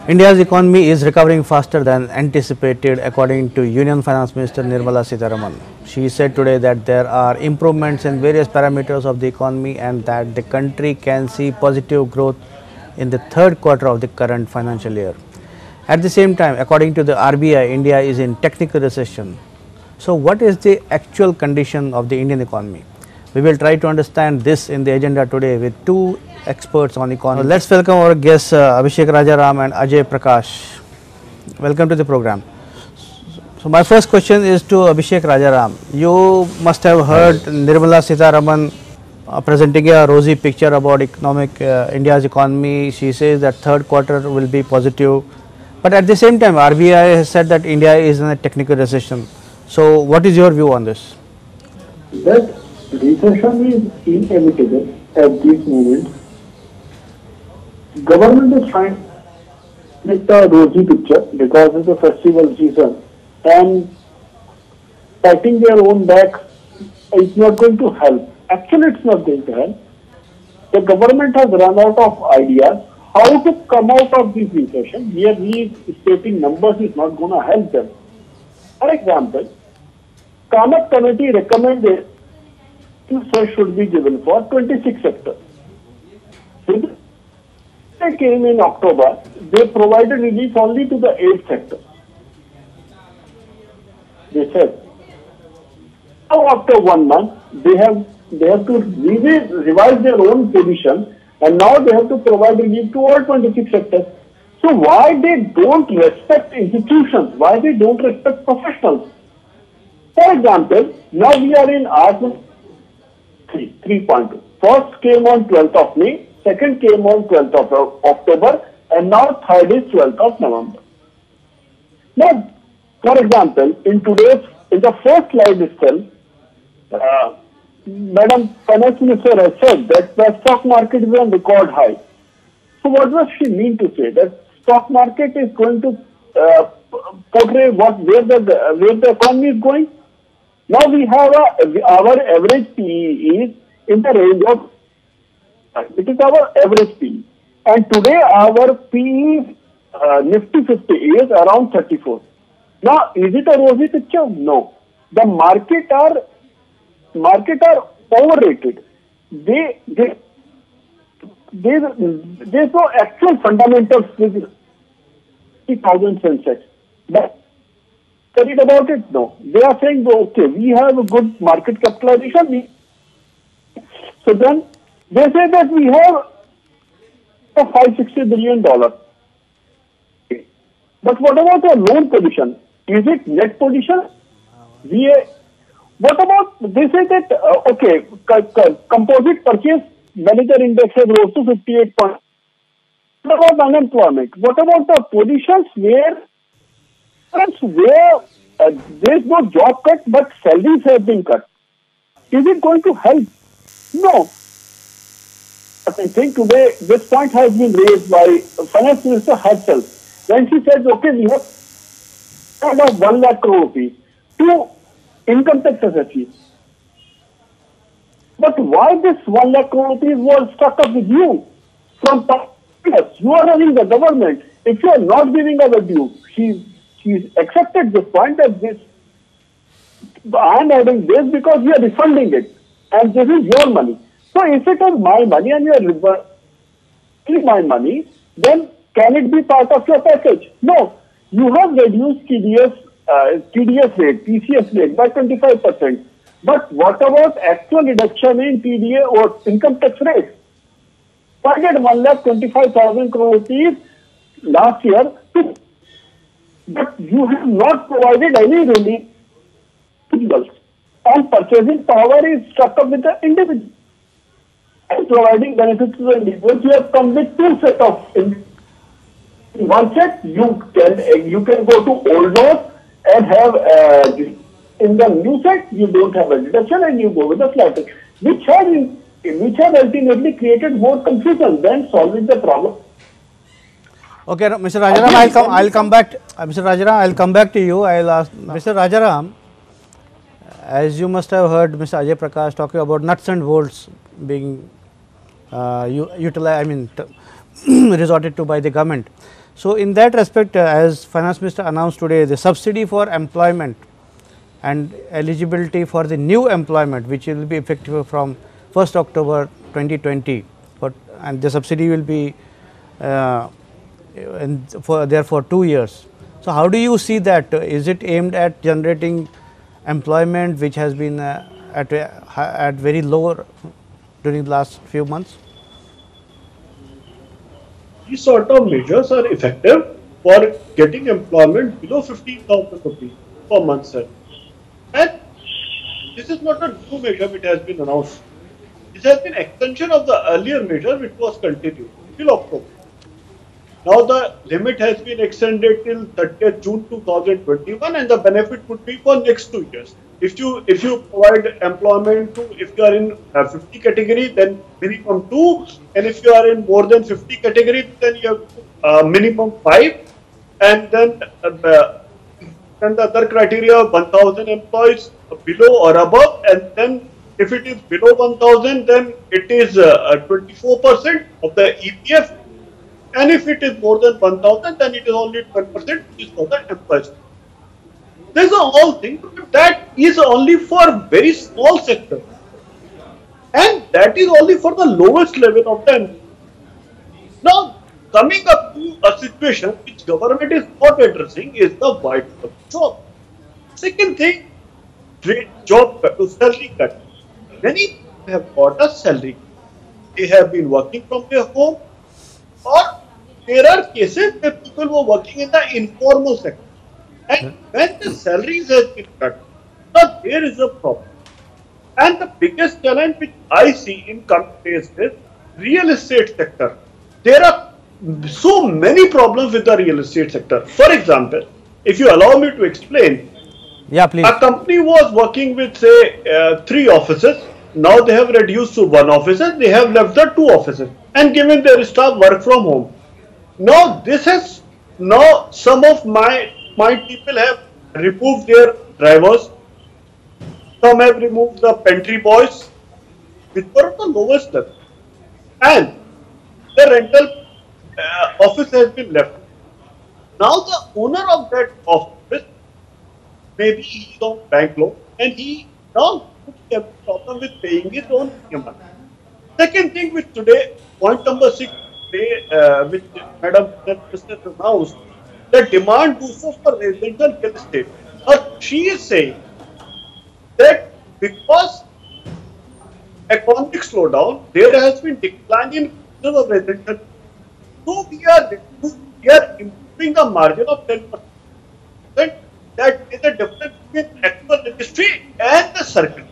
India's economy is recovering faster than anticipated, according to Union Finance Minister Nirmala Sitharaman. She said today that there are improvements in various parameters of the economy and that the country can see positive growth in the third quarter of the current financial year. At the same time, according to the RBI, India is in technical recession. So, what is the actual condition of the Indian economy? We will try to understand this in the agenda today with two experts on economy. Let's welcome our guests Abhishek Rajaram and Ajay Prakash. Welcome to the program. So my first question is to Abhishek Rajaram. You must have heard Nirmala Sitharaman presenting a rosy picture about India's economy. She says that third quarter will be positive, but at the same time RBI has said that India is in a technical recession. So what is your view on this? That recession is inevitable at this moment. Government is trying to make a rosy picture because it's a festival season, and patting their own back is not going to help. Actually, it's not going to help. The government has run out of ideas how to come out of this recession. Merely stating numbers is not going to help them. For example, Kamath Committee recommended cess should be given for 26 sectors. When they came in October, they provided relief only to the 8 sectors. They said, now after 1 month, they have to revise their own position, and now they have to provide relief to all 26 sectors. So why they don't respect institutions? Why they don't respect professionals? For example, now we are in R 3.2. First came on 12th of May, second came on 12th of October, and now third is 12th of November. Now, for example, in the first slide itself, Madam Finance Minister has said that the stock market is on record high. So what does she mean to say? That stock market is going to portray where the economy is going? Now we have our average PE is in the range of, it is our average PE. And today our PE Nifty 50 is around 34. Now is it a rosy picture? No. The market are overrated. There's no actual fundamentals with 30,000 Sensex. But studied about it? No. They are saying, okay, we have a good market capitalization. So then they say that we have a $560 billion. But what about our loan position? Is it net position? What about, they say that, composite purchase manager index has rose to 58 points. What about unemployment? What about the positions where there is no job cut but salaries have been cut? Is it going to help? No. But I think today this point has been raised by Finance Minister herself when she said, okay, we have about 1 lakh crore rupees to income tax SHG. But why this 1 lakh crore rupees was stuck up with you? From you are running the government. If you are not giving us a due, she accepted this point that this, I am adding this because we are refunding it. And this is your money. So if it is my money and you are reversing my money, then can it be part of your package? No. You have reduced TDS rate, TCS rate by 25%. But what about actual reduction in TDA or income tax rate? I get 1,25,000 crore rupees last year, but you have not provided any relief to individuals. And purchasing power is stuck up with the individual. And providing benefits to the individuals, you have come with 2 sets of. In one set, you can go to old laws and have in the new set you don't have a deduction and you go with the flat tax, which has ultimately created more confusion than solving the problem. Okay, Mr. Rajaram, I'll come back. Mr. Rajaram, I'll come back to you. I'll ask Mr. Rajaram. As you must have heard, Mr. Ajay Prakash talking about nuts and bolts being utilized, resorted to by the government. So, in that respect, as Finance Minister announced today, the subsidy for employment and eligibility for the new employment, which will be effective from 1st October 2020, and the subsidy will be there for 2 years. So, how do you see that? Is it aimed at generating employment which has been at very low during the last few months? These sort of measures are effective for getting employment below 15,000 rupees per month salary. And this is not a new measure which has been announced. This has been extension of the earlier measure which was continued till October. Now the limit has been extended till 30th June 2021 and the benefit would be for next 2 years. If you provide employment to, if you are in 50 category, then minimum 2, and if you are in more than 50 category, then you have minimum 5, and then the other criteria 1000 employees below or above, and then if it is below 1000, then it is 24% of the EPF, and if it is more than 1000, then it is only 12% is for the employees. There's a whole thing, but that is only for very small sector, and that is only for the lowest level of them. Now, coming up to a situation which government is not addressing is the white collar job. Second thing, job salary cut. Many people have got a salary. They have been working from their home, or there are cases where people were working in the informal sector. And when the salaries have been cut, now there is a problem. And the biggest challenge which I see in coming days is real estate sector. There are so many problems with the real estate sector. For example, if you allow me to explain, yeah, please. A company was working with say 3 offices. Now they have reduced to 1 office. They have left the 2 offices and given their staff work from home. Now some of my people have removed their drivers. Some have removed the pantry boys, which were at the lowest level, and the rental office has been left. Now the owner of that office, maybe he is on bank loan, and he now has a problem with paying his own EMI. Second thing, which today, point number 6, which Madam Minister announced, the demand boosters for residential real estate. She is saying that because economic slowdown, there has been decline in of residential. So we are improving the margin of 10%. That is the difference between actual registry and the circle.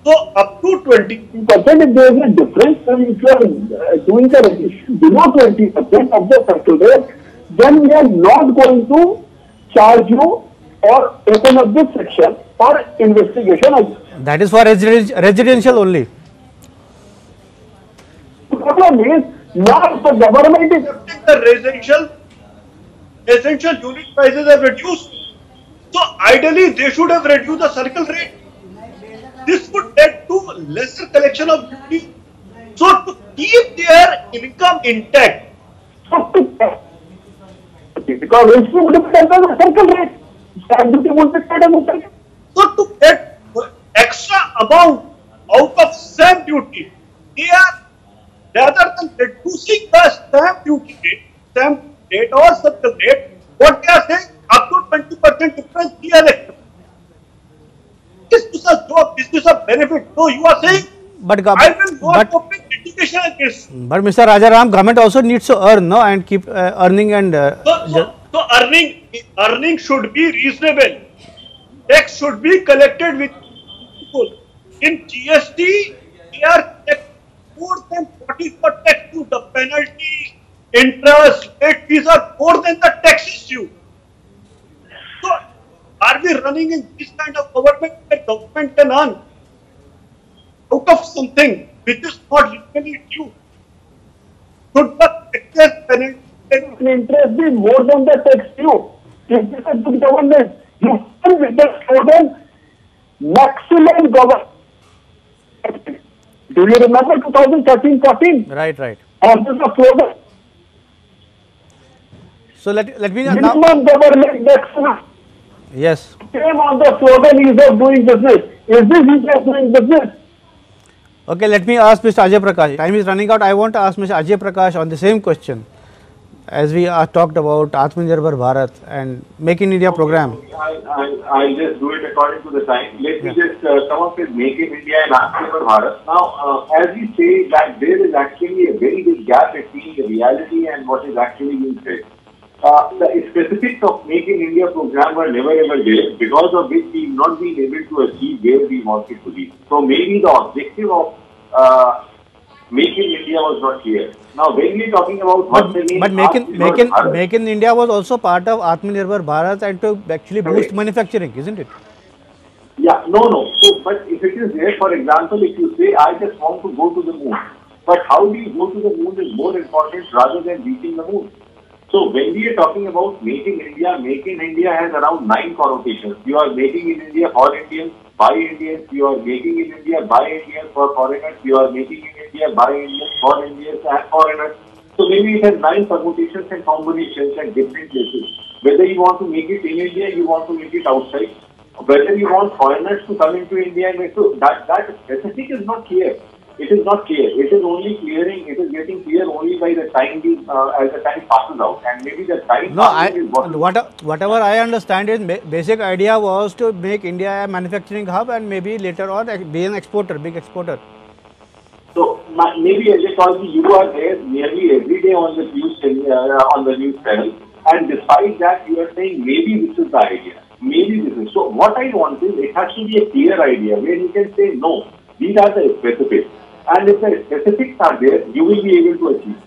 So up to 20%, if there is a difference, then if you are doing the registration below 20% of the circle rate, then we are not going to charge you or open up this section for investigation. That is for residential only. The problem is, now the government is the residential unit prices have reduced. So ideally, they should have reduced the circle rate. This would lead to lesser collection of duty. So to keep their income intact, because it's would depend on the circle rate, stamp duty would be paid on the circle. So to get extra amount out of stamp duty, they are, rather than reducing the stamp rate or circle rate, what they are saying, up to 20% difference we are accepting. Is this a job? Is this a benefit? So you are saying, I will not open litigation against. But Mr. Rajaram, government also needs to earn, no, and keep earning and. So earning should be reasonable. Tax should be collected with people. In GST, they are more than 40 for tax due. The penalty, interest, late fees are more than the taxes due. So, are we running in this kind of government that government can earn out of something which is not legally due? Should the taxes penalty and interest be more than the tax due? If this is a good government, you can with the slogan maximum government. Do you remember 2013-14? Right. And this is a slogan. So let me now. Minimum government excellence. Yes. Same on the slogan ease of doing business. Is this ease of doing business? Okay, let me ask Mr. Ajay Prakash. Time is running out. I want to ask Mr. Ajay Prakash on the same question. As we talked about Atmanirbhar Bharat and Make in India program. I'll just do it according to the time. Let me just come up with Make in India and Atmanirbhar Bharat. Now, as we say that there is actually a very big gap between the reality and what is actually being said. The specifics of Make in India program were never ever there, because of which we've not been able to achieve where we wanted to be. So maybe the objective of Make in India was not clear. Now, when we are talking about what they mean, But Make in India was also part of Atmanirbhar Bharat and to actually boost manufacturing, isn't it? Yeah, no. So, but if it is there, for example, if you say, I just want to go to the moon, but how do you go to the moon is more important rather than reaching the moon. So, when we are talking about Make in India has around 9 connotations. You are making in India for Indians, by Indians. You are making in India by Indians for foreigners. You are making in India by Indians for Indians and foreigners. So, maybe it has 9 permutations and combinations at different places. Whether you want to make it in India, you want to make it outside. Whether you want foreigners to come into India, and so that specific is not clear. It is not clear. It is only clearing. It is getting clear only by the time as the time passes out, and maybe the time. No, whatever I understand is basic idea was to make India a manufacturing hub and maybe later on be an exporter, big exporter. So maybe as I told you are there nearly every day on the news channel, and despite that you are saying maybe this is the idea. Maybe this is. So what I want is it has to be a clear idea where you can say no. These are the specifics. And if the specifics are there, you will be able to achieve.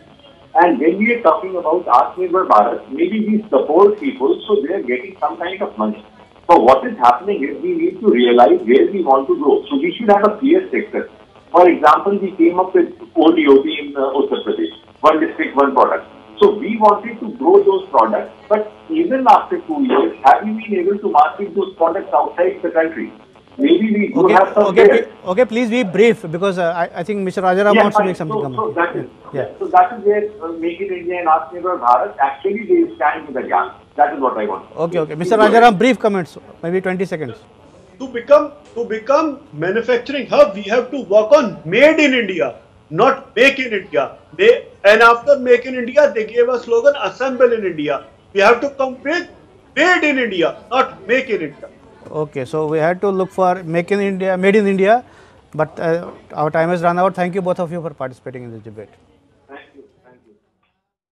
And when we are talking about Atmanirbhar Bharat, maybe we support people, so they are getting some kind of money. So what is happening is we need to realize where we want to go. So we should have a clear sector. For example, we came up with ODOT in Uttar Pradesh, one district, one product. So we wanted to grow those products, but even after 2 years, have we been able to market those products outside the country? Maybe we do have some okay, please be brief because I think Mr. Rajaram wants to make something come. So that is where Make in India and Atmanirbhar Bharat actually they stand in the gap. That is what I want. Okay. Mr. Rajaram, brief comments, maybe 20 seconds. To become manufacturing hub, we have to work on Made in India, not Make in India. And after Make in India, they gave a slogan, Assemble in India. We have to come with Made in India, not Make in India. Okay, so we had to look for Make in India, Made in India, but our time has run out. Thank you both of you for participating in this debate.